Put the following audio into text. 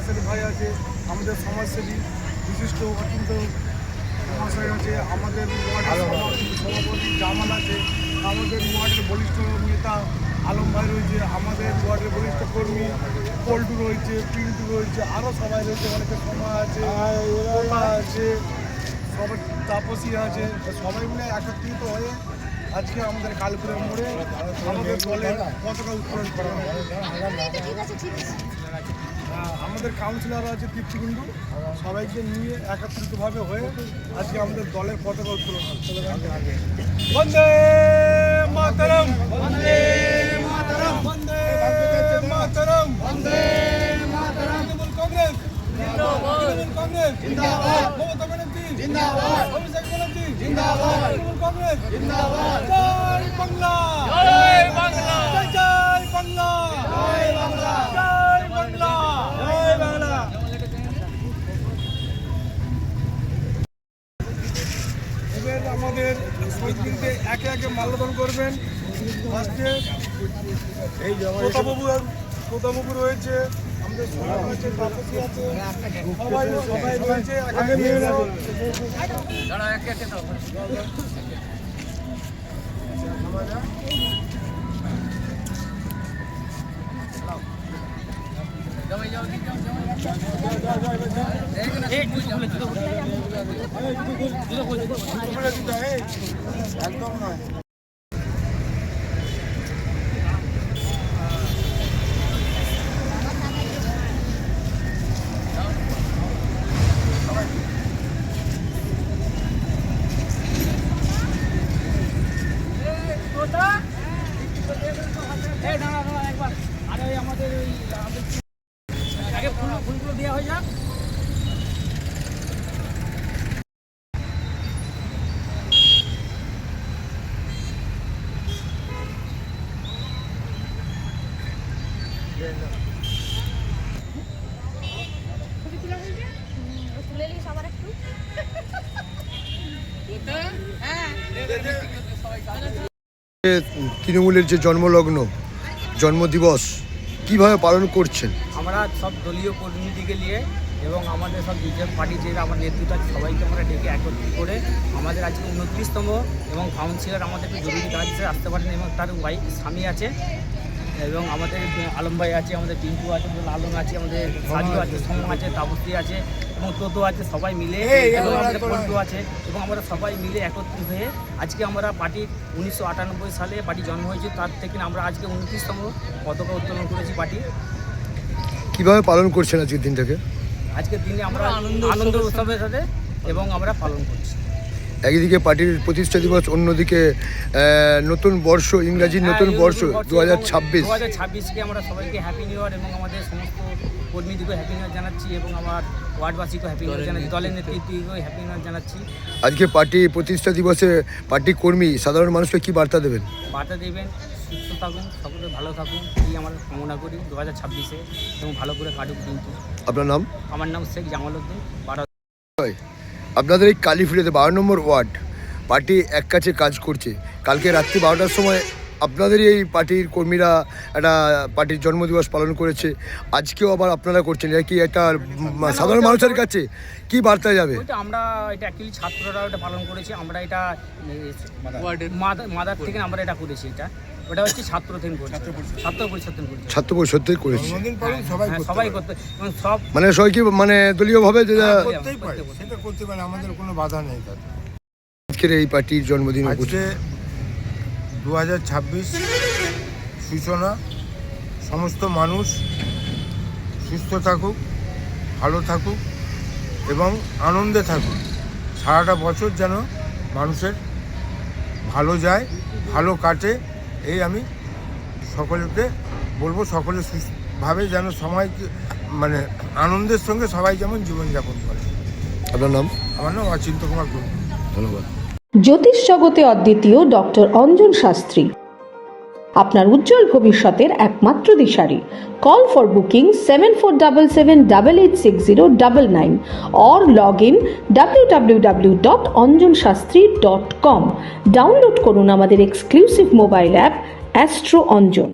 পাশের ভাই আছে, আমাদের সমাজসেবী বিশিষ্ট অত্যন্ত মহাশয় আছে, আমাদের ওয়ার্ডের সভাপতি জামাল আছে, আমাদের ওয়ার্ডের বলিষ্ঠ নেতা আলম ভাই রয়েছে, আমাদের ওয়ার্ডের বলিষ্ঠ কর্মী পল্টু রয়েছে, পিন্টু রয়েছে, আরও সবাই রয়েছে, অনেকে সময় আছে, ওলা আছে, সবাই তাপসী আছে, সবাই মিলে একত্রিত হয়ে আজকে আমাদের কালপুরের মোড়ে আমাদের দলের পতাকা উত্তোলন করা হয়। আমাদের কাউন্সিলর আছে তৃপ্তিকুণ্ডু, সবাইকে নিয়ে একত্রিতভাবে হয়ে আজকে আমাদের দলের পতাকা উত্তোলন হচ্ছে। বন্দে মাতরম, বন্দে মাতরম, বন্দে মাতরম, বন্দে মাতরম। তৃণমূল কংগ্রেস জিন্দাবাদ, তৃণমূল কংগ্রেস জিন্দাবাদ, মমতা ব্যানার্জি জিন্দাবাদ, অভিষেক ব্যানার্জি জিন্দাবাদ, তৃণমূল কংগ্রেস জিন্দাবাদ। জয় বাংলা, জয় বাংলা, জয় বাংলা, জয় বাংলা, জয় বাংলা, জয় বাংলা। এবার আমাদের শহীদকে একে একে মাল্যদান করবেন। ফার্স্টে এই প্রতাপবাবু রয়েছে, আমাদের সবাই আছে, তাপসী আছে, সবাই রয়েছে। আগে নিয়ে যাবো একদম নয়। আমাদের আগে ফুলগুলো দেওয়া হয়ে যাক। তৃণমূলের যে জন্মলগ্ন জন্মদিবস কিভাবে পালন করছেন? আমরা সব দলীয় কর্মীদিকে নিয়ে এবং আমাদের সব বিজেপি পার্টি যে আমার নেতৃত্ব আছে সবাইকে আমরা ডেকে একত্রিত করে আমাদের আজকে 29তম এবং কাউন্সিলর আমাদের একটু জরুরি কাজ আসতে পারেন এবং তার স্বামী আছে এবং আমাদের আলম ভাই আছে, আমাদের পিন্টু আছে, লালন আছে, আমাদের সাজু আছে, সোম আছে, তাপসী আছে এবং toto আছে, সবাই মিলে এবং আমাদের পল্টু আছে এবং আমরা সবাই মিলে একত্রিত হয়ে আজকে আমরা পার্টির 1998 সালে পার্টি জন্ম হয়েছে, তার থেকে আমরা আজকে 29তম পতাকা উত্তোলন করেছি পার্টি। কিভাবে পালন করছেন আজকের দিনটাকে? আজকের দিনে আমরা আনন্দ উৎসবের সাথে এবং আমরা পালন করছি। একদিকে পার্টির প্রতিষ্ঠা দিবস, অন্যদিকে নতুন বর্ষ, ইংরাজির নতুন বর্ষ 2026কে আমরা সবাইকে হ্যাপি নিউ ইয়ার এবং আমাদের সমস্ত কর্মীদেরকে হ্যাপি নিউ ইয়ার জানাচ্ছি এবং আমার ওয়ার্ডবাসীকে হ্যাপি নিউ ইয়ার জানাচ্ছি, দলের নেতৃত্বকেও হ্যাপি নিউ ইয়ার জানাচ্ছি। আজকে পার্টি প্রতিষ্ঠা দিবসে পার্টি কর্মী সাধারণ মানুষকে কি বার্তা দেবেন? বার্তা দেবেন সুস্থ থাকুন, সকলে ভালো থাকুন, এই আমরা কামনা করি 2026-এ এবং ভালো করে কাটুক কিন্তু। আপনার নাম? আমার নাম শেখ জামালউদ্দিন। আপনাদের এই কালীফুলিতে 12 নম্বর ওয়ার্ড পার্টি এক কাছে কাজ করছে। কালকে রাত্রি 12টার সময় আপনাদের এই পার্টির কর্মীরা একটা পার্টির জন্মদিবস পালন করেছে, আজকেও আবার আপনারা করছেন। এটা কি একটা সাধারণ মানুষের কাছে কি বার্তা যাবে? আমরা এটা অ্যাকচুয়ালি ছাত্ররা এটা পালন করেছি, আমরা এটা মাদার থেকে আমরা এটা করেছি। ওটা হচ্ছে ছাত্র পরিষদ থেকে করেছি। সবাই করতে সব মানে সবাই কি মানে দলীয়ভাবে সেটা করতে পারে, আমাদের কোনো বাধা নেই। আজকের এই পার্টির জন্মদিন আজকে 2026 সূচনা। সমস্ত মানুষ সুস্থ থাকুক, ভালো থাকুক এবং আনন্দে থাকুক। সারাটা বছর যেন মানুষের ভালো যায়, ভালো কাটে, এই আমি সকলকে বলবো। সকলে সুস্থভাবে যেন সময় মানে আনন্দের সঙ্গে সবাই যেমন জীবনযাপন করে। আপনার নাম? আমার নাম অচিন্ত কুমার গুরু। ধন্যবাদ। জ্যোতিষ জগতে অদ্বিতীয় ডক্টর অঞ্জন শাস্ত্রী, আপনার উজ্জ্বল ভবিষ্যতের একমাত্র দিশারি। Call for booking 7477886099 or log in www.anjanshastri.com। Download করুন আমাদের exclusive mobile app astro Anjan.